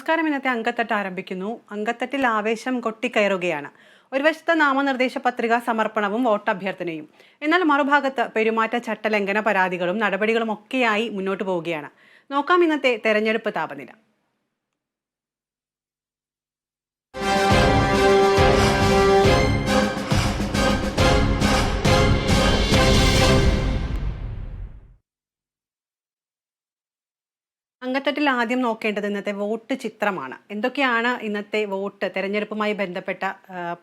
നമസ്കാരം. ഇന്നത്തെ അങ്കത്തട്ട് ആരംഭിക്കുന്നു. അങ്കത്തട്ടിൽ ആവേശം കൊട്ടിക്കയറുകയാണ്. ഒരു വശത്ത് നാമനിർദ്ദേശ പത്രിക സമർപ്പണവും വോട്ടഭ്യർത്ഥനയും, എന്നാൽ മറുഭാഗത്ത് പെരുമാറ്റ ചട്ടലംഘന പരാതികളും നടപടികളും ഒക്കെയായി മുന്നോട്ട് പോവുകയാണ്. നോക്കാം ഇന്നത്തെ തെരഞ്ഞെടുപ്പ് താപനില. അങ്കത്തട്ടിൽ ആദ്യം നോക്കേണ്ടത് ഇന്നത്തെ വോട്ട് ചിത്രമാണ്. എന്തൊക്കെയാണ് ഇന്നത്തെ വോട്ട് തെരഞ്ഞെടുപ്പുമായി ബന്ധപ്പെട്ട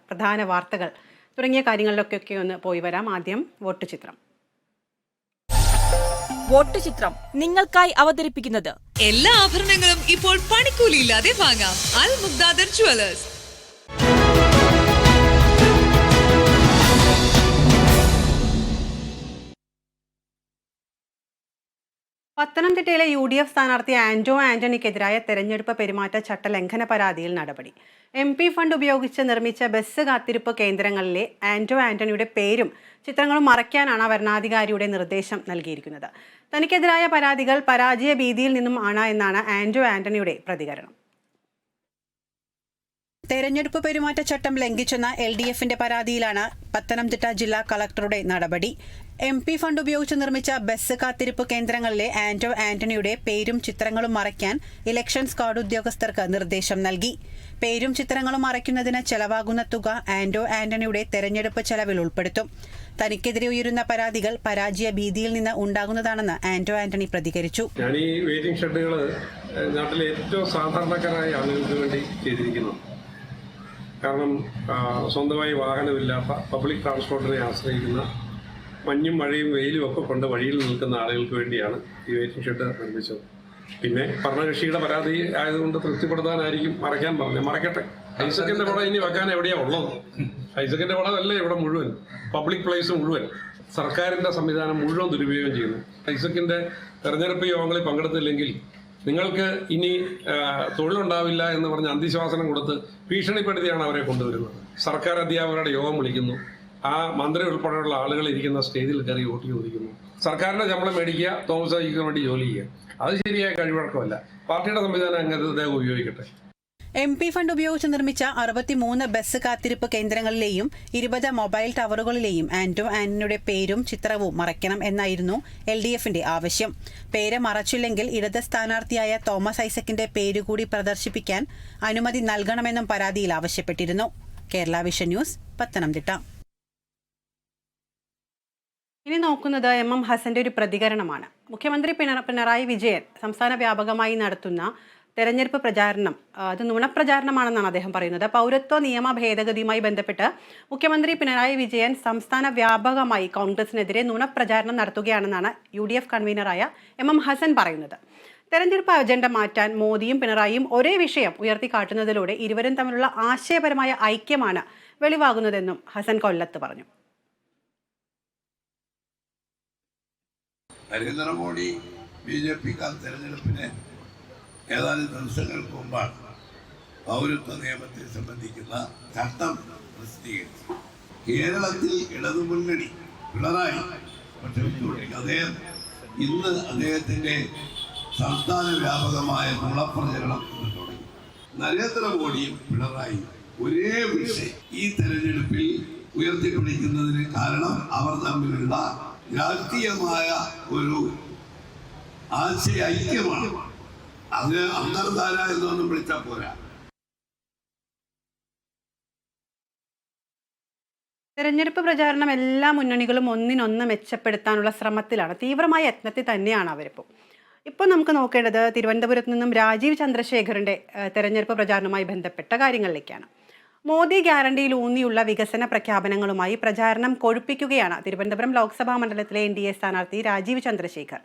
പ്രധാന വാർത്തകൾ തുടങ്ങിയ കാര്യങ്ങളിലൊക്കെ ഒന്ന് പോയി വരാം. ആദ്യം വോട്ട് ചിത്രം. വോട്ട് ചിത്രം നിങ്ങൾക്കായി അവതരിപ്പിക്കുന്നത് എല്ലാ ആഭരണങ്ങളും ഇപ്പോൾ പണിക്കൂലിയില്ലാതെ വാങ്ങാം. അൽ മുഗ്ദാദർ ജുവലേഴ്സ്. പത്തനംതിട്ടയിലെ UDF സ്ഥാനാർത്ഥി ആന്റോ ആന്റണിക്കെതിരായ തെരഞ്ഞെടുപ്പ് പെരുമാറ്റ ചട്ടലംഘന പരാതിയിൽ നടപടി. MP ഫണ്ട് ഉപയോഗിച്ച് നിർമ്മിച്ച ബസ് കാത്തിരിപ്പ് കേന്ദ്രങ്ങളിലെ ആന്റോ ആന്റണിയുടെ പേരും ചിത്രങ്ങളും മറയ്ക്കാനാണ് വരണാധികാരിയുടെ നിർദ്ദേശം നൽകിയിരിക്കുന്നത്. തനിക്കെതിരായ പരാതികൾ പരാജയ ഭീതിയിൽ നിന്നും ആണ് എന്നാണ് ആന്റോ ആന്റണിയുടെ പ്രതികരണം. തെരഞ്ഞെടുപ്പ് പെരുമാറ്റച്ചട്ടം ലംഘിച്ചെന്ന LDFന്റെ പരാതിയിലാണ് പത്തനംതിട്ട ജില്ലാ കളക്ടറുടെ നടപടി. MP ഫണ്ട് ഉപയോഗിച്ച് നിർമ്മിച്ച ബസ് കാത്തിരിപ്പ് കേന്ദ്രങ്ങളിലെ ആന്റോ ആന്റണിയുടെ പേരും ചിത്രങ്ങളും മറയ്ക്കാൻ ഇലക്ഷൻ സ്ക്വാഡ് ഉദ്യോഗസ്ഥർക്ക് നിർദ്ദേശം നൽകി. പേരും ചിത്രങ്ങളും മറയ്ക്കുന്നതിന് ചെലവാകുന്ന തുക ആന്റോ ആന്റണിയുടെ തെരഞ്ഞെടുപ്പ് ചെലവിൽ ഉൾപ്പെടുത്തും. തനിക്കെതിരെ ഉയരുന്ന പരാതികൾ പരാജയ ഭീതിയിൽ നിന്ന് ഉണ്ടാകുന്നതാണെന്ന് ആന്റോ ആന്റണി പ്രതികരിച്ചു. ഞാൻ ഈ വെയിറ്റിംഗ് ഷെഡുകൾ നാട്ടിലെ ഏറ്റവും സാധാരണക്കാരായ ആളുകൾക്ക് വേണ്ടി ചെയ്തിരിക്കുന്നു. കാരണം സ്വന്തമായി വാഹനമില്ലാത്ത പബ്ലിക് ട്രാൻസ്പോർട്ടിനെ ആശ്രയിക്കുന്ന മഞ്ഞും മഴയും വെയിലും ഒക്കെ കൊണ്ട് വഴിയിൽ നിൽക്കുന്ന ആളുകൾക്ക് വേണ്ടിയാണ് ഈ വെയിറ്റിംഗ് ഷെഡ് നിർമ്മിച്ചത്. പിന്നെ ഭരണകക്ഷിയുടെ പരാതി ആയതുകൊണ്ട് തൃപ്തിപ്പെടുത്താനായിരിക്കും മറയ്ക്കാൻ പറഞ്ഞത്. മറയ്ക്കട്ടെ. ഐസക്കിന്റെ പടം ഇനി വെക്കാൻ എവിടെയാണ് ഉള്ളത്? ഐസക്കിന്റെ പടമല്ല ഇവിടെ മുഴുവൻ പബ്ലിക് പ്ലേസ് മുഴുവൻ സർക്കാരിന്റെ സംവിധാനം മുഴുവൻ ദുരുപയോഗം ചെയ്യുന്നു. ഐസക്കിന്റെ തെരഞ്ഞെടുപ്പ് യോഗങ്ങളിൽ പങ്കെടുത്തില്ലെങ്കിൽ നിങ്ങൾക്ക് ഇനി തൊഴിലുണ്ടാവില്ല എന്ന് പറഞ്ഞ് അന്ത്യശ്വാസനം കൊടുത്ത് ഭീഷണിപ്പെടുത്തിയാണ് അവരെ കൊണ്ടുവരുന്നത്. സർക്കാർ അധ്യാപകരുടെ യോഗം വിളിക്കുന്നു. ആ മന്ത്രി ഉൾപ്പെടെയുള്ള ആളുകൾ ഇരിക്കുന്ന സ്റ്റേജിൽ കയറി വോട്ട് ചോദിക്കുന്നു. സർക്കാരിന്റെ ശമ്പളം മേടിക്കുക, തോമസ് ഐസക്കിന് വേണ്ടി ജോലി ചെയ്യുക. അത് ശരിയായ കഴിവഴക്കമല്ല. പാർട്ടിയുടെ സംവിധാനം അങ്ങനെ അദ്ദേഹം ഉപയോഗിക്കട്ടെ. MP ഫണ്ട് ഉപയോഗിച്ച് നിർമ്മിച്ച 63 ബസ് കാത്തിരിപ്പ് കേന്ദ്രങ്ങളിലെയും 20 മൊബൈൽ ടവറുകളിലെയും ആന്റോ ആന്റണിയുടെ പേരും ചിത്രവും മറയ്ക്കണം എന്നായിരുന്നു LDFന്റെ ആവശ്യം. പേര് മറച്ചില്ലെങ്കിൽ ഇടത് സ്ഥാനാർത്ഥിയായ തോമസ് ഐസക്കിന്റെ പേരുകൂടി പ്രദർശിപ്പിക്കാൻ അനുമതി നൽകണമെന്നും പരാതിയിൽ ആവശ്യപ്പെട്ടിരുന്നു. Kerala vision news, Pathanamthitta. ഇനി നോക്കുന്നത് MM ഹസന്റെ ഒരു പ്രതികരണമാണ്. മുഖ്യമന്ത്രി പിണറായി വിജയൻ സംസ്ഥാന വ്യാപകമായി നടത്തുന്ന തെരഞ്ഞെടുപ്പ് പ്രചാരണം അത് നുണപ്രചാരണമാണെന്നാണ് അദ്ദേഹം പറയുന്നത്. പൗരത്വ നിയമ ഭേദഗതിയുമായി ബന്ധപ്പെട്ട് മുഖ്യമന്ത്രി പിണറായി വിജയൻ സംസ്ഥാന വ്യാപകമായി കോൺഗ്രസിനെതിരെ നുണപ്രചാരണം നടത്തുകയാണെന്നാണ് UDF കൺവീനറായ MM ഹസൻ പറയുന്നത്. തെരഞ്ഞെടുപ്പ് അജണ്ട മാറ്റാൻ മോദിയും പിണറായിയും ഒരേ വിഷയം ഉയർത്തിക്കാട്ടുന്നതിലൂടെ ഇരുവരും തമ്മിലുള്ള ആശയപരമായ ഐക്യമാണ് വെളിവാകുന്നതെന്നും ഹസൻ കൊല്ലത്ത് പറഞ്ഞു. നരേന്ദ്രമോദി BJP തെരഞ്ഞെടുപ്പിന് ഏതാനും ദിവസങ്ങൾക്ക് മുമ്പാണ് പൗരത്വ നിയമത്തെ സംബന്ധിക്കുന്ന ചട്ടം പ്രസിദ്ധീകരിച്ചു. കേരളത്തിൽ ഇടതുമുന്നണി പിണറായി അദ്ദേഹം ഇന്ന് അദ്ദേഹത്തിന്റെ സംസ്ഥാന വ്യാപകമായ നുണപ്രചരണം തുടങ്ങി. നരേന്ദ്രമോദിയും പിണറായിയും ഒരേ വിഷയം ഈ തെരഞ്ഞെടുപ്പിൽ ഉയർത്തിപ്പിടിക്കുന്നതിന് കാരണം അവർ തമ്മിലുള്ള രാഷ്ട്രീയമായ ഒരു ആശയ ഐക്യമാണ്. അത് അന്തർധാര എന്നൊന്നും വിളിച്ചാൽ പോരാ. തെരഞ്ഞെടുപ്പ് പ്രചാരണം എല്ലാ മുന്നണികളും ഒന്നിനൊന്ന് മെച്ചപ്പെടുത്താനുള്ള ശ്രമത്തിലാണ്. തീവ്രമായ യത്നത്തിൽ തന്നെയാണ് ഇപ്പോൾ നമുക്ക് നോക്കേണ്ടത് തിരുവനന്തപുരത്ത് നിന്നും രാജീവ് ചന്ദ്രശേഖറിന്റെ തെരഞ്ഞെടുപ്പ് പ്രചാരണവുമായി ബന്ധപ്പെട്ട കാര്യങ്ങളിലേക്കാണ്. മോദി ഗ്യാരണ്ടിയിൽ ഊന്നിയുള്ള വികസന പ്രഖ്യാപനങ്ങളുമായി പ്രചാരണം കൊഴുപ്പിക്കുകയാണ് തിരുവനന്തപുരം ലോക്സഭാ മണ്ഡലത്തിലെ NDA സ്ഥാനാർത്ഥി രാജീവ് ചന്ദ്രശേഖർ.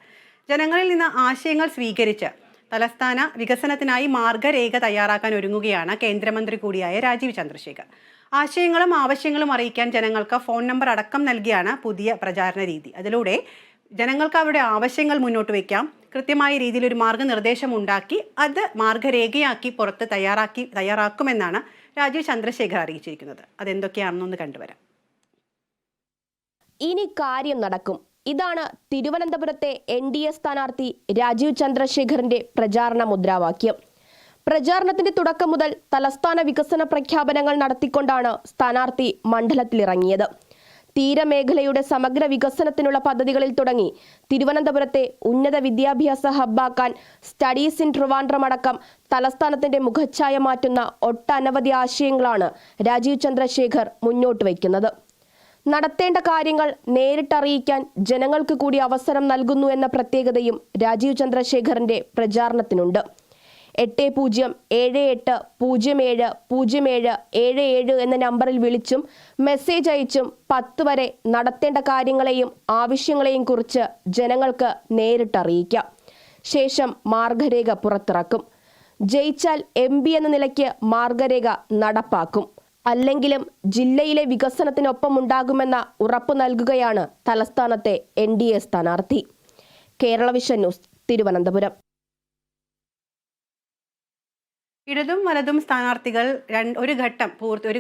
ജനങ്ങളിൽ നിന്ന് ആശയങ്ങൾ സ്വീകരിച്ച് തലസ്ഥാന വികസനത്തിനായി മാർഗരേഖ തയ്യാറാക്കാൻ ഒരുങ്ങുകയാണ് കേന്ദ്രമന്ത്രി കൂടിയായ രാജീവ് ചന്ദ്രശേഖർ. ആശയങ്ങളും ആവശ്യങ്ങളും അറിയിക്കാൻ ജനങ്ങൾക്ക് ഫോൺ നമ്പർ അടക്കം നൽകിയാണ് പുതിയ പ്രചാരണ രീതി. അതിലൂടെ ജനങ്ങൾക്ക് അവരുടെ ആവശ്യങ്ങൾ മുന്നോട്ട് വയ്ക്കാം. കൃത്യമായ രീതിയിൽ ഒരു മാർഗനിർദ്ദേശം ഉണ്ടാക്കി അത് മാർഗരേഖയാക്കി പുറത്ത് തയ്യാറാക്കുമെന്നാണ് രാജീവ് ചന്ദ്രശേഖർ അറിയിച്ചിരിക്കുന്നത്. അതെന്തൊക്കെയാണെന്നൊന്ന് കണ്ടുവരാം. ഇനി കാര്യം നടക്കും. ഇതാണ് തിരുവനന്തപുരത്തെ NDA സ്ഥാനാർത്ഥി രാജീവ് ചന്ദ്രശേഖറിന്റെ പ്രചാരണ മുദ്രാവാക്യം. പ്രചാരണത്തിന്റെ തുടക്കം മുതൽ തലസ്ഥാന വികസന പ്രഖ്യാപനങ്ങൾ നടത്തിക്കൊണ്ടാണ് സ്ഥാനാർത്ഥി മണ്ഡലത്തിലിറങ്ങിയത്. തീരമേഖലയുടെ സമഗ്ര വികസനത്തിനുള്ള പദ്ധതികളിൽ തുടങ്ങി തിരുവനന്തപുരത്തെ ഉന്നത വിദ്യാഭ്യാസ ഹബ്ബാക്കാൻ സ്റ്റഡീസ് ഇൻ ട്രിവാൻഡ്രം അടക്കം തലസ്ഥാനത്തിന്റെ മുഖച്ഛായ മാറ്റുന്ന ഒട്ടനവധി ആശയങ്ങളാണ് രാജീവ് ചന്ദ്രശേഖർ മുന്നോട്ട് വയ്ക്കുന്നത്. നടത്തേണ്ട കാര്യങ്ങൾ നേരിട്ടറിയിക്കാൻ ജനങ്ങൾക്ക് കൂടി അവസരം നൽകുന്നു എന്ന പ്രത്യേകതയും രാജീവ് ചന്ദ്രശേഖറിന്റെ പ്രചാരണത്തിനുണ്ട്. 8078070777 എന്ന നമ്പറിൽ വിളിച്ചും മെസ്സേജ് അയച്ചും 10 വരെ നടത്തേണ്ട കാര്യങ്ങളെയും ആവശ്യങ്ങളെയും കുറിച്ച് ജനങ്ങൾക്ക് നേരിട്ടറിയിക്കാം. ശേഷം മാർഗരേഖ പുറത്തിറക്കും. ജയിച്ചാൽ MP എന്ന നിലയ്ക്ക് മാർഗരേഖ നടപ്പാക്കും. അല്ലെങ്കിലും ജില്ലയിലെ വികസനത്തിനൊപ്പം ഉണ്ടാകുമെന്ന ഉറപ്പു നൽകുകയാണ് തലസ്ഥാനത്തെ NDA സ്ഥാനാർത്ഥി. Kerala vision news, Thiruvananthapuram. ഇടതും വലതും സ്ഥാനാർത്ഥികൾ ഒരു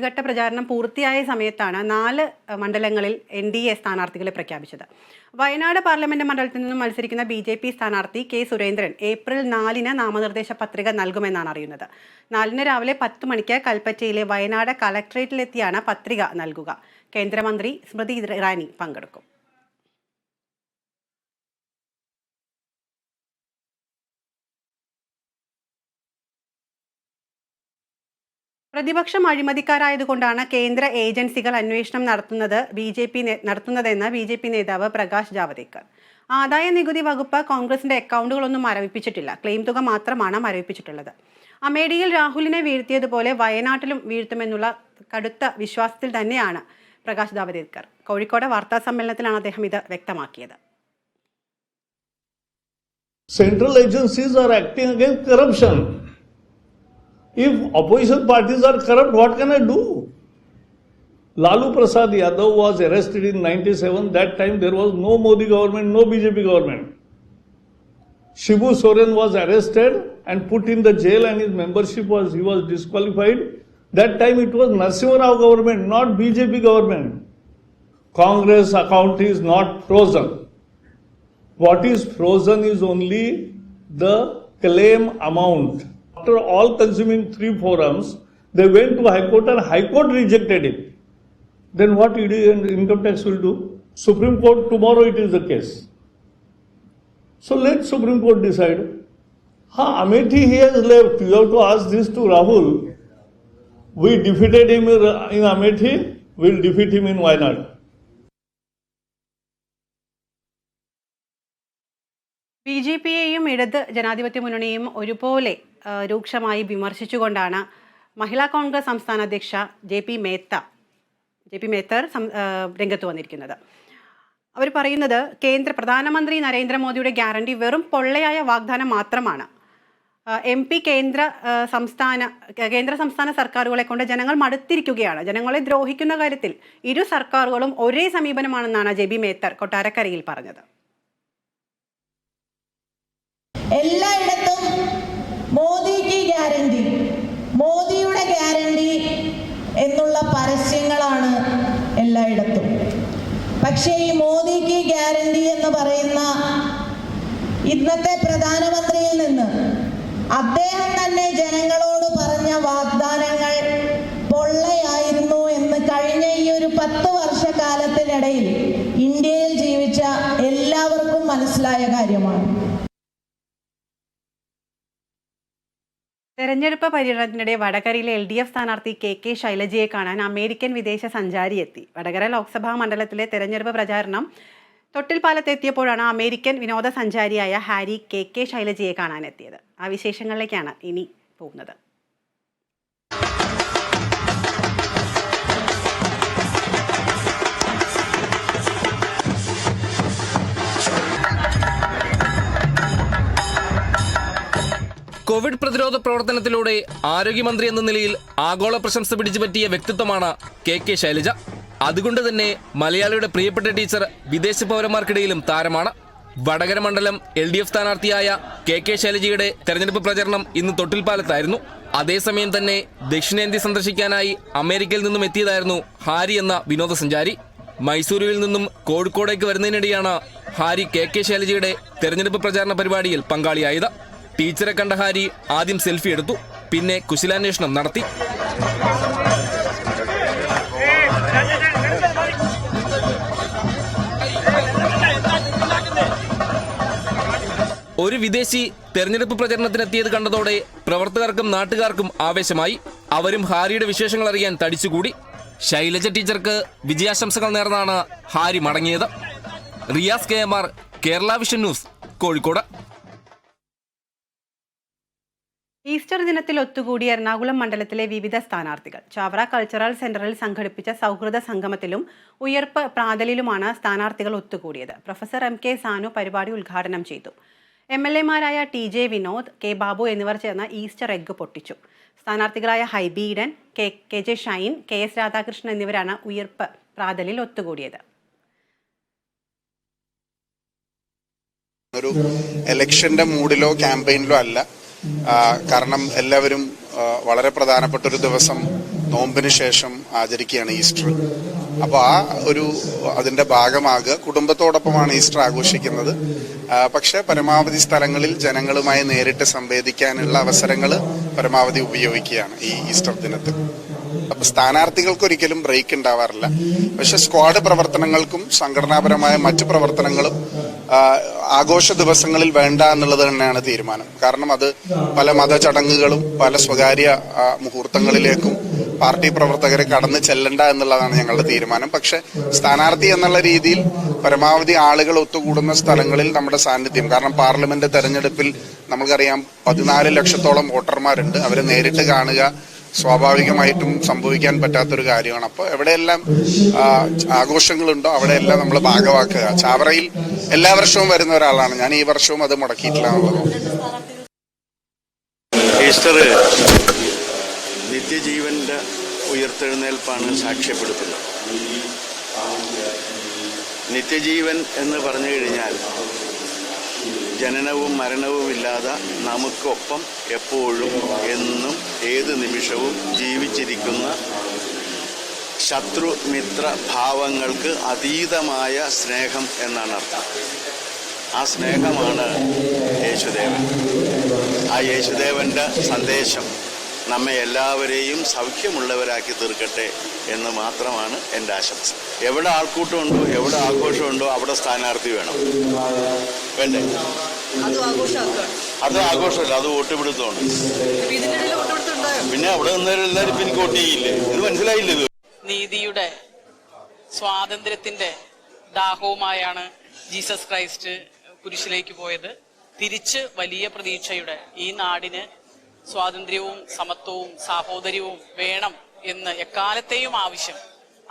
ഘട്ട പ്രചാരണം പൂർത്തിയായ സമയത്താണ് 4 മണ്ഡലങ്ങളിൽ NDA സ്ഥാനാർത്ഥികളെ പ്രഖ്യാപിച്ചത്. വയനാട് പാർലമെന്റ് മണ്ഡലത്തിൽ നിന്നും മത്സരിക്കുന്ന BJP സ്ഥാനാർത്ഥി K. സുരേന്ദ്രൻ ഏപ്രിൽ 4-ന് നാമനിർദ്ദേശ പത്രിക നൽകുമെന്നാണ് അറിയുന്നത്. 4-ന് രാവിലെ 10 മണിക്ക് കൽപ്പറ്റയിലെ വയനാട് കളക്ട്രേറ്റിലെത്തിയാണ് പത്രിക നൽകുക. കേന്ദ്രമന്ത്രി സ്മൃതി ഇറാനി പങ്കെടുക്കും. പ്രതിപക്ഷം അഴിമതിക്കാരായതുകൊണ്ടാണ് കേന്ദ്ര ഏജൻസികൾ അന്വേഷണം നടത്തുന്നതെന്ന് BJP നേതാവ് പ്രകാശ് ജാവദേക്കർ. ആദായ നികുതി വകുപ്പ് കോൺഗ്രസിന്റെ അക്കൗണ്ടുകളൊന്നും മരവിപ്പിച്ചിട്ടില്ല. ക്ലെയിം തുക മാത്രമാണ് മരവിപ്പിച്ചിട്ടുള്ളത്. അമേഠിയിൽ രാഹുലിനെ വീഴ്ത്തിയതുപോലെ വയനാട്ടിലും വീഴ്ത്തുമെന്നുള്ള കടുത്ത വിശ്വാസത്തിൽ തന്നെയാണ് പ്രകാശ് ജാവദേക്കർ. കോഴിക്കോട് വാർത്താ സമ്മേളനത്തിലാണ് അദ്ദേഹം ഇത് വ്യക്തമാക്കിയത്. Central agencies are acting against corruption. If opposition parties are corrupt, what can I do? Lalu Prasad Yadav was arrested in 97. That time there was no Modi government, no BJP government. Shibu Soren was arrested and put in the jail, and his membership he was disqualified. That time it was Narasimha Rao government, not BJP government. Congress account is not frozen. What is frozen is only the claim amount. After all consuming 3 forums, they went to High Court and High Court rejected it. Then what ED and Income Tax will do? Supreme Court, tomorrow it is the case. So let Supreme Court decide. Amethi he has left. You have to ask this to Rahul. We defeated him in Amethi, we will defeat him in Wayanad. BJPയെയും ഇടത് ജനാധിപത്യ മുന്നണിയും ഒരുപോലെ രൂക്ഷമായി വിമർശിച്ചുകൊണ്ടാണ് മഹിളാ കോൺഗ്രസ് സംസ്ഥാന അധ്യക്ഷ JP Mather രംഗത്ത് വന്നിരിക്കുന്നത്. അവർ പറയുന്നത് പ്രധാനമന്ത്രി നരേന്ദ്രമോദിയുടെ ഗ്യാരണ്ടി വെറും പൊള്ളയായ വാഗ്ദാനം മാത്രമാണ്. MP കേന്ദ്ര സംസ്ഥാന സർക്കാരുകളെ കൊണ്ട് ജനങ്ങൾ മടുത്തിരിക്കുകയാണ്. ജനങ്ങളെ ദ്രോഹിക്കുന്ന കാര്യത്തിൽ ഇരു സർക്കാരുകളും ഒരേ സമീപനമാണെന്നാണ് JP മേത്തർ കൊട്ടാരക്കരയിൽ പറഞ്ഞത്. എല്ലായിടത്തും മോദിക്ക് ഗ്യാരണ്ടി, മോദിയുടെ ഗ്യാരണ്ടി എന്നുള്ള പരസ്യങ്ങളാണ് എല്ലായിടത്തും. പക്ഷേ ഈ മോദിക്ക് ഗ്യാരണ്ടി എന്ന് പറയുന്ന ഇന്നത്തെ പ്രധാനമന്ത്രിയിൽ നിന്ന് അദ്ദേഹം തന്നെ ജനങ്ങളോട് പറഞ്ഞ വാഗ്ദാനങ്ങൾ പൊള്ളയായിരുന്നു എന്ന് കഴിഞ്ഞ ഈ ഒരു 10 വർഷക്കാലത്തിനിടയിൽ ഇന്ത്യയിൽ ജീവിച്ച എല്ലാവർക്കും മനസ്സിലായ കാര്യമാണ്. തെരഞ്ഞെടുപ്പ് പര്യടനത്തിനിടെ വടകരയിലെ LDF സ്ഥാനാർത്ഥി KK ശൈലജയെ കാണാൻ അമേരിക്കൻ വിദേശ സഞ്ചാരി എത്തി. വടകര ലോക്സഭാ മണ്ഡലത്തിലെ തെരഞ്ഞെടുപ്പ് പ്രചാരണം തൊട്ടിൽപ്പാലത്തെത്തിയപ്പോഴാണ് അമേരിക്കൻ വിനോദസഞ്ചാരിയായ ഹാരി KK ശൈലജയെ കാണാനെത്തിയത്. ആ വിശേഷങ്ങളിലേക്കാണ് ഇനി പോകുന്നത്. കോവിഡ് പ്രതിരോധ പ്രവർത്തനത്തിലൂടെ ആരോഗ്യമന്ത്രി എന്ന നിലയിൽ ആഗോള പ്രശംസ പിടിച്ചുപറ്റിയ വ്യക്തിത്വമാണ് KK ശൈലജ. അതുകൊണ്ട് തന്നെ മലയാളിയുടെ പ്രിയപ്പെട്ട ടീച്ചർ വിദേശ പൗരന്മാർക്കിടയിലും താരമാണ്. വടകര മണ്ഡലം LDF സ്ഥാനാർത്ഥിയായ KK ശൈലജയുടെ തെരഞ്ഞെടുപ്പ് പ്രചരണം ഇന്ന് തൊട്ടിൽപ്പാലത്തായിരുന്നു. അതേസമയം തന്നെ ദക്ഷിണേന്ത്യ സന്ദർശിക്കാനായി അമേരിക്കയിൽ നിന്നും എത്തിയതായിരുന്നു ഹാരി എന്ന വിനോദസഞ്ചാരി. മൈസൂരുവിൽ നിന്നും കോഴിക്കോടേക്ക് വരുന്നതിനിടെയാണ് ഹാരി KK ശൈലജയുടെ തെരഞ്ഞെടുപ്പ് പ്രചാരണ പരിപാടിയിൽ പങ്കാളിയായത്. ടീച്ചറെ കണ്ട ഹാരി ആദ്യം സെൽഫി എടുത്തു. പിന്നെ കുശലാന്വേഷണം നടത്തി. ഒരു വിദേശി തെരഞ്ഞെടുപ്പ് പ്രചരണത്തിനെത്തിയത് കണ്ടതോടെ പ്രവർത്തകർക്കും നാട്ടുകാർക്കും ആവേശമായി. അവരും ഹാരിയുടെ വിശേഷങ്ങൾ അറിയാൻ തടിച്ചുകൂടി. ശൈലജ ടീച്ചർക്ക് വിജയാശംസകൾ നേർന്നാണ് ഹാരി മടങ്ങിയത്. Riyas KMR, Kerala vision news, Kozhikode. Easter ദിനത്തിൽ ഒത്തുകൂടിയ എറണാകുളം മണ്ഡലത്തിലെ വിവിധ സ്ഥാനാർത്ഥികൾ ചാവറ കൾച്ചറൽ സെന്ററിൽ സംഘടിപ്പിച്ച സൗഹൃദ സംഗമത്തിലും ഉയർപ്പ് പ്രാതലിലുമാണ് സ്ഥാനാർത്ഥികൾ ഒത്തുകൂടിയത്. പ്രൊഫസർ MK സാനു പരിപാടി ഉദ്ഘാടനം ചെയ്തു. MLA-മാരായ TJ വിനോദ്, K ബാബു എന്നിവർ ചേർന്ന് ഈസ്റ്റർ എഗ്ഗ് പൊട്ടിച്ചു. സ്ഥാനാർത്ഥികളായ ഹൈബി ഈഡൻ, KJ ഷൈൻ, KS രാധാകൃഷ്ണൻ എന്നിവരാണ് ഉയർപ്പ് പ്രാതലിൽ ഒത്തുകൂടിയത്. ഒരു ഇലക്ഷന്റെ മൂഡിലോ ക്യാമ്പയിനിലോ അല്ല. കാരണം എല്ലാവരും വളരെ പ്രധാനപ്പെട്ട ഒരു ദിവസം നോമ്പിന് ശേഷം ആചരിക്കുകയാണ് ഈസ്റ്റർ. അപ്പോൾ അതിന്റെ ഭാഗമാകുക, കുടുംബത്തോടൊപ്പമാണ് ഈസ്റ്റർ ആഘോഷിക്കുന്നത്. പക്ഷെ പരമാവധി സ്ഥലങ്ങളിൽ ജനങ്ങളുമായി നേരിട്ട് സംവേദിക്കാനുള്ള അവസരങ്ങൾ പരമാവധി ഉപയോഗിക്കുകയാണ് ഈ ഈസ്റ്റർ ദിനത്തിൽ. അപ്പൊ സ്ഥാനാർത്ഥികൾക്ക് ഒരിക്കലും ബ്രേക്ക് ഉണ്ടാവാറില്ല. പക്ഷെ സ്ക്വാഡ് പ്രവർത്തനങ്ങൾക്കും സംഘടനാപരമായ മറ്റു പ്രവർത്തനങ്ങളും ആഘോഷ ദിവസങ്ങളിൽ വേണ്ട എന്നുള്ളത് തന്നെയാണ് തീരുമാനം. കാരണം അത് പല മതചടങ്ങുകളും പല സ്വകാര്യ മുഹൂർത്തങ്ങളിലേക്കും പാർട്ടി പ്രവർത്തകരെ കടന്നു ചെല്ലണ്ട എന്നുള്ളതാണ് ഞങ്ങളുടെ തീരുമാനം. പക്ഷെ സ്ഥാനാർത്ഥി എന്നുള്ള രീതിയിൽ പരമാവധി ആളുകൾ ഒത്തുകൂടുന്ന സ്ഥലങ്ങളിൽ നമ്മുടെ സാന്നിധ്യം, കാരണം പാർലമെന്റ് തെരഞ്ഞെടുപ്പിൽ നമുക്കറിയാം 14 ലക്ഷത്തോളം വോട്ടർമാരുണ്ട്. അവരെ നേരിട്ട് കാണുക സ്വാഭാവികമായിട്ടും സംഭവിക്കാൻ പറ്റാത്തൊരു കാര്യമാണ്. അപ്പോൾ എവിടെയെല്ലാം ആഘോഷങ്ങളുണ്ടോ അവിടെയെല്ലാം നമ്മൾ ഭാഗമാക്കുക. ചാവറയിൽ എല്ലാ വർഷവും വരുന്ന ഒരാളാണ് ഞാൻ. ഈ വർഷവും അത് മുടക്കിയിട്ടില്ല എന്നുള്ളത്. ഈസ്റ്റർ നിത്യജീവന്റെ ഉയർത്തെഴുന്നേൽപ്പാണ് സാക്ഷ്യപ്പെടുത്തുന്നത്. നിത്യജീവൻ എന്ന് പറഞ്ഞു കഴിഞ്ഞാൽ ജനനവും മരണവും ഇല്ലാതെ നമുക്കൊപ്പം എപ്പോഴും എന്നും ഏത് നിമിഷവും ജീവിച്ചിരിക്കുന്ന ശത്രുമിത്ര ഭാവങ്ങൾക്ക് അതീതമായ സ്നേഹം എന്നാണ് അർത്ഥം. ആ സ്നേഹമാണ് യേശുദേവൻ. ആ യേശുദേവൻ്റെ സന്ദേശം നമ്മെ എല്ലാവരെയും സൗഖ്യമുള്ളവരാക്കി തീർക്കട്ടെ എന്ന് മാത്രമാണ് എൻ്റെ ആശംസ. എവിടെ ആൾക്കൂട്ടമുണ്ടോ, എവിടെ ആഘോഷമുണ്ടോ അവിടെ സ്ഥാനാർത്ഥി വേണം. വേണ്ടേ? അത് ആഘോഷമല്ല, അത് വോട്ടുപിടുത്തമാണ്. പിന്നെ അവിടെ നിന്നവരെല്ലാവരും ഇപ്പം എനിക്ക് വോട്ട് ചെയ്യില്ലേ? ഇത് മനസ്സിലായില്ലേ? ഇത് നീതിയുടെ സ്വാതന്ത്ര്യത്തിന്റെ ദാഹവുമായാണ് ജീസസ് ക്രൈസ്റ്റ് കുരിശിലേക്ക് പോയത്. തിരിച്ച് വലിയ പ്രതീക്ഷയുടെ ഈ നാടിന് സ്വാതന്ത്ര്യവും സമത്വവും സാഹോദര്യവും വേണം എന്ന് എക്കാലത്തെയും ആവശ്യം.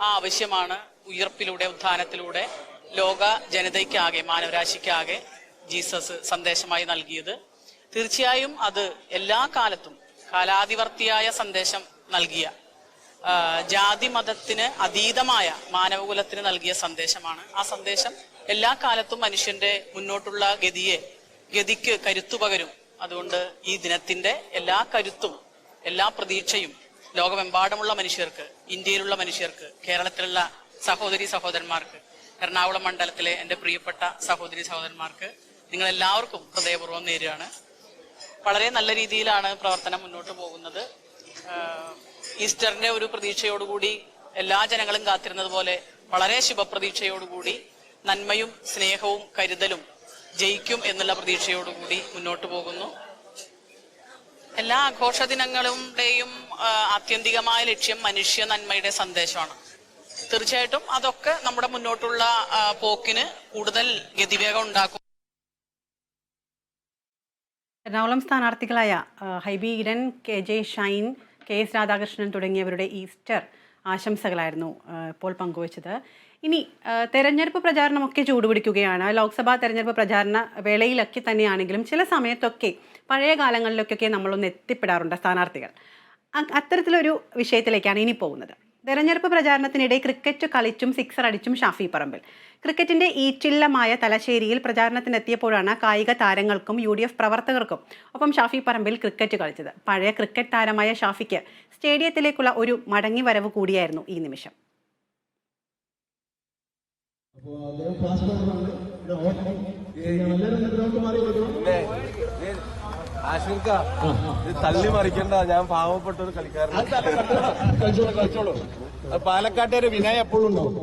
ആ ആവശ്യമാണ് ഉയർപ്പിലൂടെ, ഉത്ഥാനത്തിലൂടെ ലോക ജനതയ്ക്കാകെ, മാനവരാശിക്കാകെ ജീസസ് സന്ദേശമായി നൽകിയത്. തീർച്ചയായും അത് എല്ലാ കാലത്തും കാലാതിവർത്തിയായ സന്ദേശം നൽകിയ, ജാതി മതത്തിന് അതീതമായ മാനവകുലത്തിന് നൽകിയ സന്ദേശമാണ്. ആ സന്ദേശം എല്ലാ കാലത്തും മനുഷ്യന്റെ മുന്നോട്ടുള്ള ഗതിക്ക് കരുത്തു പകരും. അതുകൊണ്ട് ഈ ദിനത്തിന്റെ എല്ലാ കരുത്തും എല്ലാ പ്രതീക്ഷയും ലോകമെമ്പാടുമുള്ള മനുഷ്യർക്ക്, ഇന്ത്യയിലുള്ള മനുഷ്യർക്ക്, കേരളത്തിലുള്ള സഹോദരി സഹോദരന്മാർക്ക്, എറണാകുളം മണ്ഡലത്തിലെ എൻ്റെ പ്രിയപ്പെട്ട സഹോദരി സഹോദരന്മാർക്ക് നിങ്ങളെല്ലാവർക്കും ഹൃദയപൂർവ്വം നേരുകയാണ്. വളരെ നല്ല രീതിയിലാണ് പ്രവർത്തനം മുന്നോട്ട് പോകുന്നത്. ഈസ്റ്ററിന്റെ ഒരു പ്രതീക്ഷയോടുകൂടി എല്ലാ ജനങ്ങളും കാത്തിരുന്നത് പോലെ വളരെ ശുഭപ്രതീക്ഷയോടുകൂടി നന്മയും സ്നേഹവും കരുതലും ജയിക്കും എന്നുള്ള പ്രതീക്ഷയോടുകൂടി മുന്നോട്ട് പോകുന്നു. എല്ലാ ആഘോഷ ദിനങ്ങളുടെയും ആത്യന്തികമായ ലക്ഷ്യം മനുഷ്യ നന്മയുടെ സന്ദേശമാണ്. തീർച്ചയായിട്ടും അതൊക്കെ നമ്മുടെ മുന്നോട്ടുള്ള പോക്കിന് കൂടുതൽ ഗതിവേഗം ഉണ്ടാക്കും. എറണാകുളം സ്ഥാനാർത്ഥികളായ ഹൈബി ഈഡൻ, KJ ഷൈൻ, KS രാധാകൃഷ്ണൻ തുടങ്ങിയവരുടെ ഈസ്റ്റർ ആശംസകളായിരുന്നു ഇപ്പോൾ പങ്കുവച്ചത്. ഇനി തെരഞ്ഞെടുപ്പ് പ്രചാരണമൊക്കെ ചൂടുപിടിക്കുകയാണ്. ലോക്സഭാ തെരഞ്ഞെടുപ്പ് പ്രചാരണ വേളയിലൊക്കെ തന്നെയാണെങ്കിലും ചില സമയത്തൊക്കെ പഴയ കാലങ്ങളിലൊക്കെ നമ്മളൊന്ന് എത്തിപ്പെടാറുണ്ട് സ്ഥാനാർത്ഥികൾ. അത്തരത്തിലൊരു വിഷയത്തിലേക്കാണ് ഇനി പോകുന്നത്. തെരഞ്ഞെടുപ്പ് പ്രചാരണത്തിനിടെ ക്രിക്കറ്റ് കളിച്ചും സിക്സർ അടിച്ചും ഷാഫി പറമ്പിൽ. ക്രിക്കറ്റിന്റെ ഈറ്റില്ലമായ തലശ്ശേരിയിൽ പ്രചാരണത്തിനെത്തിയപ്പോഴാണ് കായിക താരങ്ങൾക്കും UDF പ്രവർത്തകർക്കും ഒപ്പം ഷാഫി പറമ്പിൽ ക്രിക്കറ്റ് കളിച്ചത്. പഴയ ക്രിക്കറ്റ് താരമായ ഷാഫിക്ക് സ്റ്റേഡിയത്തിലേക്കുള്ള ഒരു മടങ്ങി വരവ് കൂടിയായിരുന്നു ഈ നിമിഷം. അപ്പോൾ തള്ളി മറിക്കണ്ട, ഞാൻ പാവപ്പെട്ട ഒരു കളിക്കാരൻ. പാലക്കാട്ടെ വിനയ എപ്പോഴും ഉണ്ടാവും.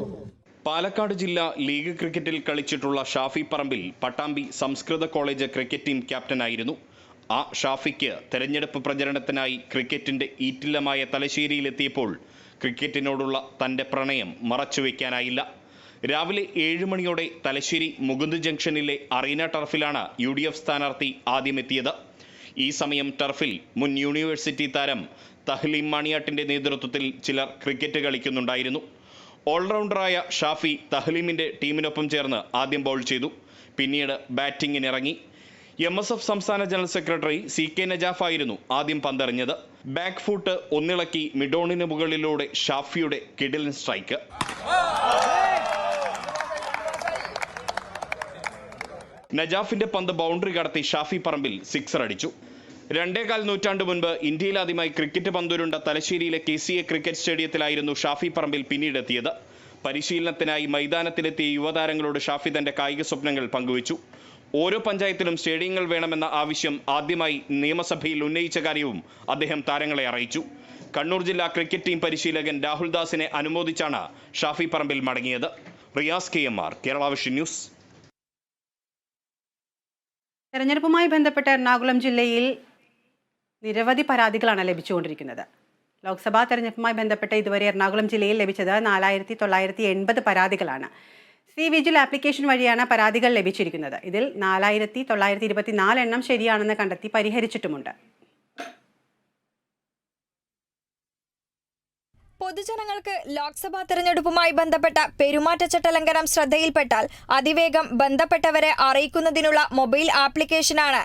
പാലക്കാട് ജില്ല ലീഗ് ക്രിക്കറ്റിൽ കളിച്ചിട്ടുള്ള ഷാഫി പറമ്പിൽ പട്ടാമ്പി സംസ്കൃത കോളേജ് ക്രിക്കറ്റ് ടീം ക്യാപ്റ്റനായിരുന്നു. ആ ഷാഫിക്ക് തെരഞ്ഞെടുപ്പ് പ്രചരണത്തിനായി ക്രിക്കറ്റിന്റെ ഈറ്റില്ലമായ തലശ്ശേരിയിലെത്തിയപ്പോൾ ക്രിക്കറ്റിനോടുള്ള തന്റെ പ്രണയം മറച്ചുവെക്കാനായില്ല. രാവിലെ 7 മണിയോടെ തലശ്ശേരി മുകുന്ദ് ജംഗ്ഷനിലെ അറീന ടർഫിലാണ് UDF സ്ഥാനാർത്ഥി ആദ്യമെത്തിയത്. ഈ സമയം ടർഫിൽ മുൻ യൂണിവേഴ്സിറ്റി താരം തഹ്ലീം മാണിയാട്ടിന്റെ നേതൃത്വത്തിൽ ചിലർ ക്രിക്കറ്റ് കളിക്കുന്നുണ്ടായിരുന്നു. ഓൾറൗണ്ടറായ ഷാഫി തഹ്ലീമിന്റെ ടീമിനൊപ്പം ചേർന്ന് ആദ്യം ബൗൾ ചെയ്തു. പിന്നീട് ബാറ്റിംഗിനിറങ്ങി. MSF സംസ്ഥാന ജനറൽ സെക്രട്ടറി CK നജാഫ് ആയിരുന്നു ആദ്യം പന്തെറിഞ്ഞത്. ബാക്ക് ഫുട്ട് ഒന്നിളക്കി മിഡോണിന് മുകളിലൂടെ ഷാഫിയുടെ കിടിലൻ സ്ട്രൈക്ക്. നജാഫിന്റെ പന്ത് ബൗണ്ടറി കടത്തി ഷാഫി പറമ്പിൽ സിക്സർ അടിച്ചു. 2.25 നൂറ്റാണ്ട് മുൻപ് ഇന്ത്യയിൽ ആദ്യമായി ക്രിക്കറ്റ് പന്തുരുണ്ട തലശ്ശേരിയിലെ KCA ക്രിക്കറ്റ് സ്റ്റേഡിയത്തിലായിരുന്നു ഷാഫി പറമ്പിൽ പിന്നീടെത്തിയത്. പരിശീലനത്തിനായി മൈതാനത്തിലെത്തിയ യുവതാരങ്ങളോട് ഷാഫി തന്റെ കായിക സ്വപ്നങ്ങൾ പങ്കുവച്ചു. ഓരോ പഞ്ചായത്തിലും സ്റ്റേഡിയങ്ങൾ വേണമെന്ന ആവശ്യം ആദ്യമായി നിയമസഭയിൽ ഉന്നയിച്ച കാര്യവും അദ്ദേഹം താരങ്ങളെ അറിയിച്ചു. കണ്ണൂർ ജില്ലാ ക്രിക്കറ്റ് ടീം പരിശീലകൻ രാഹുൽ ദാസിനെ അനുമോദിച്ചാണ് ഷാഫി പറമ്പിൽ മടങ്ങിയത്. Riyas KMR, Kerala vision news. തെരഞ്ഞെടുപ്പുമായി ബന്ധപ്പെട്ട് എറണാകുളം ജില്ലയിൽ നിരവധി പരാതികളാണ് ലഭിച്ചുകൊണ്ടിരിക്കുന്നത്. ലോക്സഭാ തെരഞ്ഞെടുപ്പുമായി ബന്ധപ്പെട്ട് ഇതുവരെ എറണാകുളം ജില്ലയിൽ ലഭിച്ചത് 4980 പരാതികളാണ്. വിജിൽ ആപ്ലിക്കേഷൻ വഴിയാണ് പരാതികൾ ലഭിച്ചിരിക്കുന്നത്. ഇതിൽ 4924 എണ്ണം ശരിയാണെന്ന് കണ്ടെത്തി പരിഹരിച്ചിട്ടുമുണ്ട്. പൊതുജനങ്ങൾക്ക് ലോക്സഭാ തെരഞ്ഞെടുപ്പുമായി ബന്ധപ്പെട്ട പെരുമാറ്റച്ചട്ട ലംഘനം ശ്രദ്ധയിൽപ്പെട്ടാൽ അതിവേഗം ബന്ധപ്പെട്ടവരെ അറിയിക്കുന്നതിനുള്ള മൊബൈൽ ആപ്ലിക്കേഷനാണ്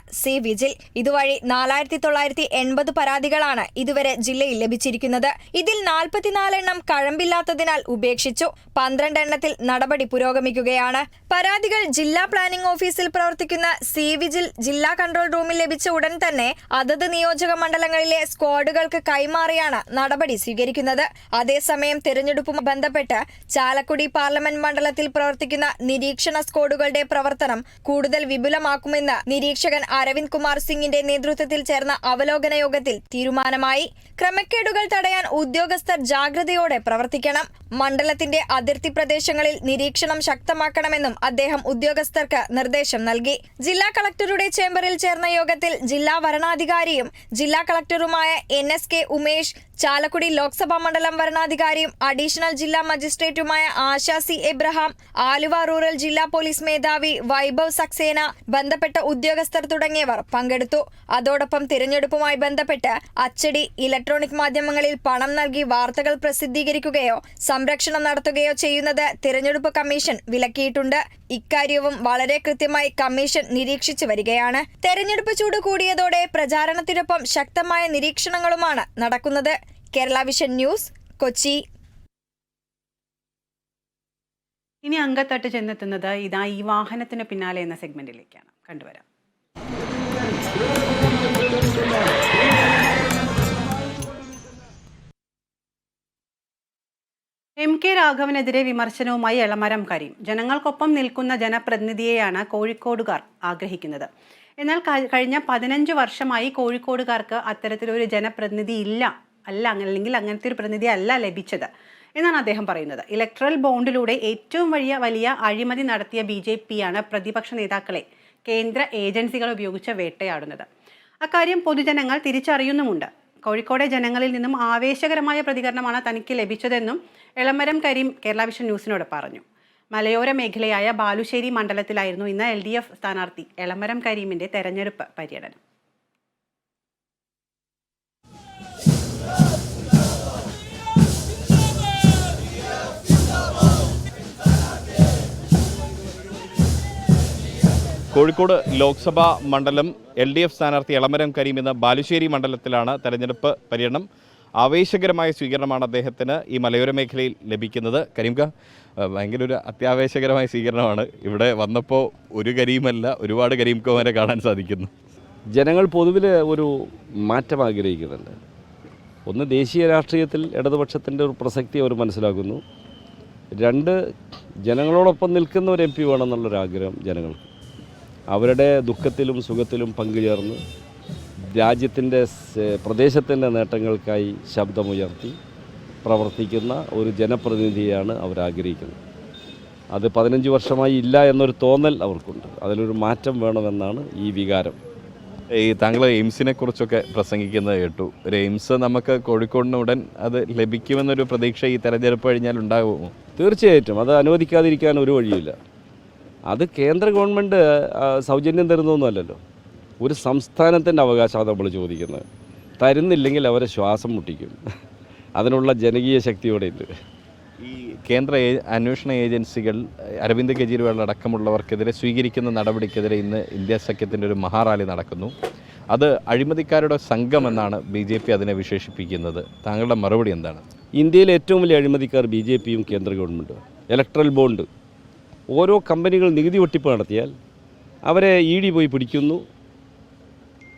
വിജിൽ. ഇതുവഴി 4980 പരാതികളാണ് ഇതുവരെ ജില്ലയിൽ ലഭിച്ചിരിക്കുന്നത്. ഇതിൽ 44 എണ്ണം കഴമ്പില്ലാത്തതിനാൽ ഉപേക്ഷിച്ചു. 12 എണ്ണത്തിൽ നടപടി പുരോഗമിക്കുകയാണ്. പരാതികൾ ജില്ലാ പ്ലാനിംഗ് ഓഫീസിൽ പ്രവർത്തിക്കുന്ന വിജിൽ ജില്ലാ കൺട്രോൾ റൂമിൽ ലഭിച്ച ഉടൻ തന്നെ അതത് നിയോജക മണ്ഡലങ്ങളിലെ സ്ക്വാഡുകൾക്ക് കൈമാറിയാണ് നടപടി സ്വീകരിക്കുന്നത്. അതേസമയം തെരഞ്ഞെടുപ്പുമായി ബന്ധപ്പെട്ട് ചാലക്കുടി പാർലമെന്റ് മണ്ഡലത്തിൽ പ്രവർത്തിക്കുന്ന നിരീക്ഷണ സ്ക്വാഡുകളുടെ പ്രവർത്തനം കൂടുതൽ വിപുലമാക്കുമെന്ന് നിരീക്ഷകൻ അരവിന്ദ് കുമാർ സിംഗിന്റെ നേതൃത്വത്തിൽ ചേർന്ന അവലോകന യോഗത്തിൽ തീരുമാനമായി. ക്രമക്കേടുകൾ തടയാൻ ഉദ്യോഗസ്ഥർ ജാഗ്രതയോടെ പ്രവർത്തിക്കണം. മണ്ഡലത്തിന്റെ അതിർത്തി പ്രദേശങ്ങളിൽ നിരീക്ഷണം ശക്തമാക്കണമെന്നും അദ്ദേഹം ഉദ്യോഗസ്ഥർക്ക് നിർദ്ദേശം നൽകി. ജില്ലാ കളക്ടറുടെ ചേംബറിൽ ചേർന്ന യോഗത്തിൽ ജില്ലാ വരണാധികാരിയും ജില്ലാ കളക്ടറുമായ NSK ഉമേഷ്, ചാലക്കുടി ലോക്സഭാ മണ്ഡലം വരണാധികാരിയും അഡീഷണൽ ജില്ലാ മജിസ്ട്രേറ്റുമായ Asha C. Abraham, Aluva rural ജില്ലാ പോലീസ് മേധാവി വൈഭവ് സക്സേന, ബന്ധപ്പെട്ട ഉദ്യോഗസ്ഥർ തുടങ്ങിയവർ പങ്കെടുത്തു. അതോടൊപ്പം തിരഞ്ഞെടുപ്പുമായി ബന്ധപ്പെട്ട് അച്ചടി, ഇലക്ട്രോണിക് മാധ്യമങ്ങളിൽ പണം നൽകി വാർത്തകൾ പ്രസിദ്ധീകരിക്കുകയോ സംരക്ഷണം നടത്തുകയോ ചെയ്യുന്നത് തിരഞ്ഞെടുപ്പ് കമ്മീഷൻ വിലക്കിയിട്ടുണ്ട്. ഇക്കാര്യവും വളരെ കൃത്യമായി കമ്മീഷൻ നിരീക്ഷിച്ചു വരികയാണ്. തെരഞ്ഞെടുപ്പ് ചൂട് കൂടിയതോടെ പ്രചാരണത്തിനൊപ്പം ശക്തമായ നിരീക്ഷണങ്ങളുമാണ് നടക്കുന്നത്. Kerala vision news, Kochi. ഇനി അങ്കത്തട്ട് ചെന്നെത്തുന്നത് ഇതാ ഈ വാഹനത്തിന് പിന്നാലെ എന്ന സെഗ്മെന്റിലേക്കാണ്. കണ്ടുവരാം. MK രാഘവനെതിരെ വിമർശനവുമായി എളമരം കരീം. ജനങ്ങൾക്കൊപ്പം നിൽക്കുന്ന ജനപ്രതിനിധിയെയാണ് കോഴിക്കോടുകാർ ആഗ്രഹിക്കുന്നത്. എന്നാൽ കഴിഞ്ഞ 15 വർഷമായി കോഴിക്കോടുകാർക്ക് അത്തരത്തിലൊരു ജനപ്രതിനിധി അല്ലെങ്കിൽ അങ്ങനത്തെ ഒരു പ്രതിനിധി അല്ല ലഭിച്ചത് എന്നാണ് അദ്ദേഹം പറയുന്നത്. ഇലക്ട്രൽ ബോണ്ടിലൂടെ ഏറ്റവും വലിയ അഴിമതി നടത്തിയ BJPയാണ് പ്രതിപക്ഷ നേതാക്കളെ കേന്ദ്ര ഏജൻസികൾ ഉപയോഗിച്ച് വേട്ടയാടുന്നത്. അക്കാര്യം പൊതുജനങ്ങൾ തിരിച്ചറിയുന്നുമുണ്ട്. കോഴിക്കോടെ ജനങ്ങളിൽ നിന്നും ആവേശകരമായ പ്രതികരണമാണ് തനിക്ക് ലഭിച്ചതെന്നും എളമരം കരീം കേരള വിഷൻ ന്യൂസിനോട് പറഞ്ഞു. മലയോര മേഖലയായ ബാലുശ്ശേരി മണ്ഡലത്തിലായിരുന്നു ഇന്ന് LDF സ്ഥാനാർത്ഥി എളമരം കരീമിന്റെ തെരഞ്ഞെടുപ്പ് പര്യടനം. കോഴിക്കോട് ലോക്സഭാ മണ്ഡലം LDF സ്ഥാനാർത്ഥി എളമരം കരീം ഇന്ന് ബാലുശ്ശേരി മണ്ഡലത്തിലാണ് തെരഞ്ഞെടുപ്പ് പര്യടനം. ആവേശകരമായ സ്വീകരണമാണ് അദ്ദേഹത്തിന് ഈ മലയോര മേഖലയിൽ ലഭിക്കുന്നത്. കരീംക, ഭയങ്കര ഒരു അത്യാവേശകരമായ സ്വീകരണമാണ്. ഇവിടെ വന്നപ്പോൾ ഒരു കരീമല്ല, ഒരുപാട് കരീംകമാരെ കാണാൻ സാധിക്കുന്നു. ജനങ്ങൾ പൊതുവിൽ ഒരു മാറ്റം ആഗ്രഹിക്കുന്നുണ്ട്. ഒന്ന്, ദേശീയ രാഷ്ട്രീയത്തിൽ ഇടതുപക്ഷത്തിൻ്റെ ഒരു പ്രസക്തി അവർ മനസ്സിലാക്കുന്നു. 2, ജനങ്ങളോടൊപ്പം നിൽക്കുന്ന ഒരു MP വേണമെന്നുള്ളൊരാഗ്രഹം ജനങ്ങൾക്ക്. അവരുടെ ദുഃഖത്തിലും സുഖത്തിലും പങ്കുചേർന്ന് രാജ്യത്തിൻ്റെ പ്രദേശത്തിൻ്റെ നേട്ടങ്ങൾക്കായി ശബ്ദമുയർത്തി പ്രവർത്തിക്കുന്ന ഒരു ജനപ്രതിനിധിയാണ് അവരാഗ്രഹിക്കുന്നത്. അത് 15 വർഷമായി ഇല്ല എന്നൊരു തോന്നൽ അവർക്കുണ്ട്. അതിലൊരു മാറ്റം വേണമെന്നാണ് ഈ വികാരം. ഈ താങ്കൾ എയിംസിനെ കുറിച്ചൊക്കെ പ്രസംഗിക്കുന്നത് കേട്ടു. ഒരു എയിംസ് നമുക്ക് കോഴിക്കോടിന് ഉടൻ അത് ലഭിക്കുമെന്നൊരു പ്രതീക്ഷ ഈ തെരഞ്ഞെടുപ്പ് കഴിഞ്ഞാൽ ഉണ്ടാകുമോ? തീർച്ചയായിട്ടും അത് അനുവദിക്കാതിരിക്കാൻ ഒരു വഴിയില്ല. അത് കേന്ദ്ര ഗവൺമെൻറ് സൗജന്യം തരുന്നൊന്നുമല്ലല്ലോ. ഒരു സംസ്ഥാനത്തിൻ്റെ അവകാശമാണ് നമ്മൾ ചോദിക്കുന്നത്. തരുന്നില്ലെങ്കിൽ അവരെ ശ്വാസം മുട്ടിക്കും. അതിനുള്ള ജനകീയ ശക്തിയോടെ ഉണ്ട്. ഈ കേന്ദ്ര അന്വേഷണ ഏജൻസികൾ അരവിന്ദ് കെജ്രിവാൾ അടക്കമുള്ളവർക്കെതിരെ സ്വീകരിക്കുന്ന നടപടിക്കെതിരെ ഇന്ന് ഇന്ത്യ സഖ്യത്തിൻ്റെ ഒരു മഹാറാലി നടക്കുന്നു. അത് അഴിമതിക്കാരുടെ സംഘമെന്നാണ് BJP അതിനെ വിശേഷിപ്പിക്കുന്നത്. താങ്കളുടെ മറുപടി എന്താണ്? ഇന്ത്യയിലെ ഏറ്റവും വലിയ അഴിമതിക്കാർ BJPയും കേന്ദ്ര ഗവൺമെൻറ്റും. ഇലക്ട്രൽ ബോണ്ട്, ഓരോ കമ്പനികൾ നികുതി വെട്ടിപ്പ് നടത്തിയാൽ അവരെ ED പോയി പിടിക്കുന്നു.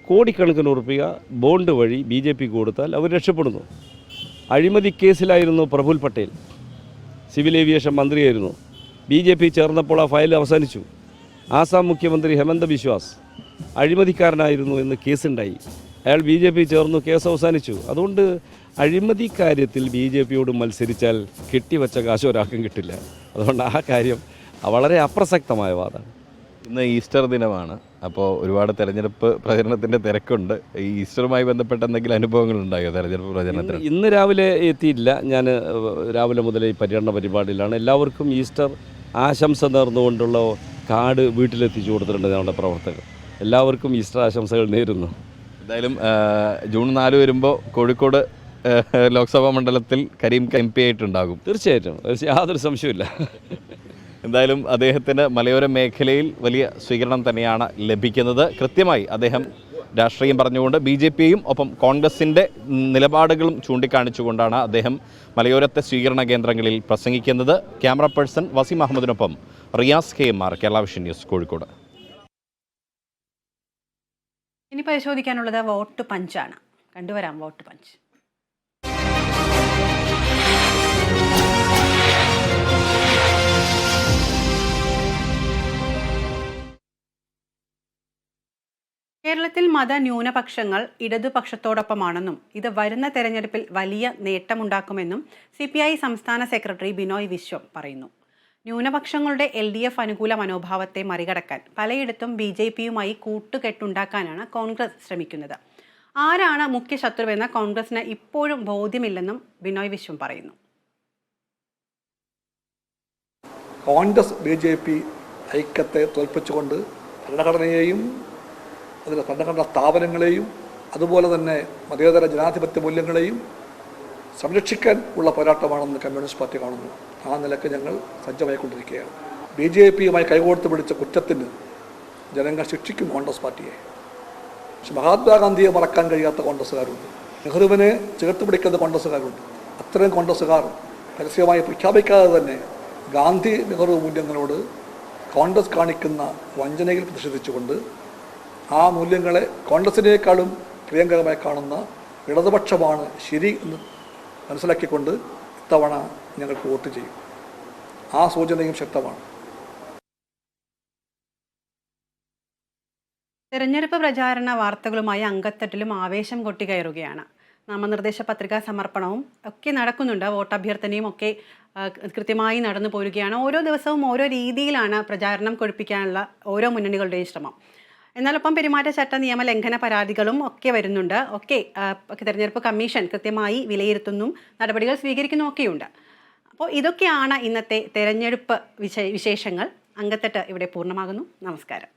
കോടിക്കണക്കിന് ഉറുപ്പിക ബോണ്ട് വഴി BJP കൊടുത്താൽ അവർ രക്ഷപ്പെടുന്നു. അഴിമതി കേസിലായിരുന്നു പ്രഫുൽ പട്ടേൽ, സിവിൽ ഏവിയേഷൻ മന്ത്രിയായിരുന്നു. BJP ചേർന്നപ്പോൾ ആ ഫയൽ അവസാനിച്ചു. ആസാം മുഖ്യമന്ത്രി ഹെമന്ത ബിശ്വാസ് അഴിമതിക്കാരനായിരുന്നു എന്ന് കേസുണ്ടായി. അയാൾ BJP ചേർന്നു, കേസ് അവസാനിച്ചു. അതുകൊണ്ട് അഴിമതി കാര്യത്തിൽ BJPയോട് മത്സരിച്ചാൽ കെട്ടിവെച്ച കാശ് ഒരാൾക്കും കിട്ടില്ല. അതുകൊണ്ട് ആ കാര്യം വളരെ അപ്രസക്തമായ വാദമാണ്. ഇന്ന് ഈസ്റ്റർ ദിനമാണ്. അപ്പോൾ ഒരുപാട് തെരഞ്ഞെടുപ്പ് പ്രചരണത്തിൻ്റെ തിരക്കുണ്ട്. ഈ ഈസ്റ്ററുമായി ബന്ധപ്പെട്ട എന്തെങ്കിലും അനുഭവങ്ങൾ ഉണ്ടായോ തെരഞ്ഞെടുപ്പ് പ്രചരണത്തിന്? ഇന്ന് രാവിലെ എത്തിയില്ല. ഞാൻ രാവിലെ മുതൽ ഈ പര്യടന പരിപാടിയിലാണ്. എല്ലാവർക്കും ഈസ്റ്റർ ആശംസ നേർന്നുകൊണ്ടുള്ള കാർഡ് വീട്ടിലെത്തിച്ചു കൊടുത്തിട്ടുണ്ട് ഞങ്ങളുടെ പ്രവർത്തകർ. എല്ലാവർക്കും ഈസ്റ്റർ ആശംസകൾ നേരുന്നു. എന്തായാലും ജൂൺ 4 വരുമ്പോൾ കോഴിക്കോട് ലോക്സഭാ മണ്ഡലത്തിൽ കരീം MP ആയിട്ടുണ്ടാകും. തീർച്ചയായിട്ടും, യാതൊരു സംശയമില്ല. എന്തായാലും അദ്ദേഹത്തിന് മലയോര മേഖലയിൽ വലിയ സ്വീകരണം തന്നെയാണ് ലഭിക്കുന്നത്. കൃത്യമായി അദ്ദേഹം രാഷ്ട്രീയം പറഞ്ഞുകൊണ്ട് BJPയെയും ഒപ്പം കോൺഗ്രസിൻ്റെ നിലപാടുകളും ചൂണ്ടിക്കാണിച്ചുകൊണ്ടാണ് അദ്ദേഹം മലയോരത്തെ സ്വീകരണ കേന്ദ്രങ്ങളിൽ പ്രസംഗിക്കുന്നത്. ക്യാമറ പേഴ്സൺ വസീം അഹമ്മദിനൊപ്പം Riyas KMR, Kerala vision news, Kozhikode. ഇനി പരിശോധിക്കാനുള്ളത് വോട്ട് പഞ്ചാണ്. കണ്ടുവരാം വോട്ട് പഞ്ച്. കേരളത്തിൽ മതന്യൂനപക്ഷങ്ങൾ ഇടതുപക്ഷത്തോടൊപ്പമാണെന്നും ഇത് വരുന്ന തെരഞ്ഞെടുപ്പിൽ വലിയ നേട്ടമുണ്ടാക്കുമെന്നും CPI സംസ്ഥാന സെക്രട്ടറി ബിനോയ് വിശ്വം പറയുന്നു. ന്യൂനപക്ഷങ്ങളുടെ LDF അനുകൂല മനോഭാവത്തെ മറികടക്കാൻ പലയിടത്തും BJPയുമായി കൂട്ടുകെട്ടുണ്ടാക്കാനാണ് കോൺഗ്രസ് ശ്രമിക്കുന്നത്. ആരാണ് മുഖ്യ ശത്രുവെന്ന കോൺഗ്രസിന് ഇപ്പോഴും ബോധ്യമില്ലെന്നും ബിനോയ് വിശ്വം പറയുന്നു. കോൺഗ്രസ് BJP ഐക്യത്തെ തോൽപ്പിച്ചുകൊണ്ട് ഭരണഘടനയെയും അതിൻ്റെ ഭരണഘടനാ സ്ഥാപനങ്ങളെയും അതുപോലെ തന്നെ മതേതര ജനാധിപത്യ മൂല്യങ്ങളെയും സംരക്ഷിക്കാൻ ഉള്ള പോരാട്ടമാണെന്ന് കമ്മ്യൂണിസ്റ്റ് പാർട്ടി കാണുന്നു. ആ നിലയ്ക്ക് ഞങ്ങൾ സജ്ജമായിക്കൊണ്ടിരിക്കുകയാണ്. BJPയുമായി കൈകോർത്ത് പിടിച്ച കുറ്റത്തിന് ജനങ്ങൾ ശിക്ഷിക്കും കോൺഗ്രസ് പാർട്ടിയെ. പക്ഷെ മഹാത്മാഗാന്ധിയെ മറക്കാൻ കഴിയാത്ത കോൺഗ്രസ്സുകാരുണ്ട്, നെഹ്റുവിനെ ചേർത്ത് പിടിക്കുന്ന കോൺഗ്രസ്സുകാരുണ്ട്. അത്തരം കോൺഗ്രസ്സുകാർ പരസ്യമായി പ്രഖ്യാപിക്കാതെ തന്നെ ഗാന്ധി നെഹ്റു മൂല്യങ്ങളോട് കോൺഗ്രസ് കാണിക്കുന്ന വഞ്ചനയിൽ പ്രതിഷേധിച്ചുകൊണ്ട് ആ മൂല്യങ്ങളെ കോൺഗ്രസിനേക്കാളും പ്രിയങ്കരമായി കാണുന്ന ഇടതുപക്ഷമാണ് ശരി എന്ന് മനസ്സിലാക്കിക്കൊണ്ട് ഇത്തവണ ഞങ്ങൾക്ക് വോട്ട് ചെയ്യും. ആ സൂചനയും ശക്തമാണ്. തെരഞ്ഞെടുപ്പ് പ്രചാരണ വാർത്തകളുമായി അങ്കത്തട്ടിലും ആവേശം കൊട്ടിക്കയറുകയാണ്. നാമനിർദ്ദേശ പത്രികാ സമർപ്പണവും ഒക്കെ നടക്കുന്നുണ്ട്. വോട്ടഭ്യർത്ഥനയും ഒക്കെ കൃത്യമായി നടന്നു പോരുകയാണ്. ഓരോ ദിവസവും ഓരോ രീതിയിലാണ് പ്രചാരണം കൊഴുപ്പിക്കാനുള്ള ഓരോ മുന്നണികളുടെയും ശ്രമം. എന്നാലൊപ്പം പെരുമാറ്റച്ചട്ട നിയമലംഘന പരാതികളും ഒക്കെ വരുന്നുണ്ട്. ഒക്കെ തെരഞ്ഞെടുപ്പ് കമ്മീഷൻ കൃത്യമായി വിലയിരുത്തുന്നു, നടപടികൾ സ്വീകരിക്കുന്നുമൊക്കെയുണ്ട്. അപ്പോൾ ഇതൊക്കെയാണ് ഇന്നത്തെ തെരഞ്ഞെടുപ്പ് വിശേഷങ്ങൾ. അങ്കത്തട്ട് ഇവിടെ പൂർണ്ണമാകുന്നു. നമസ്കാരം.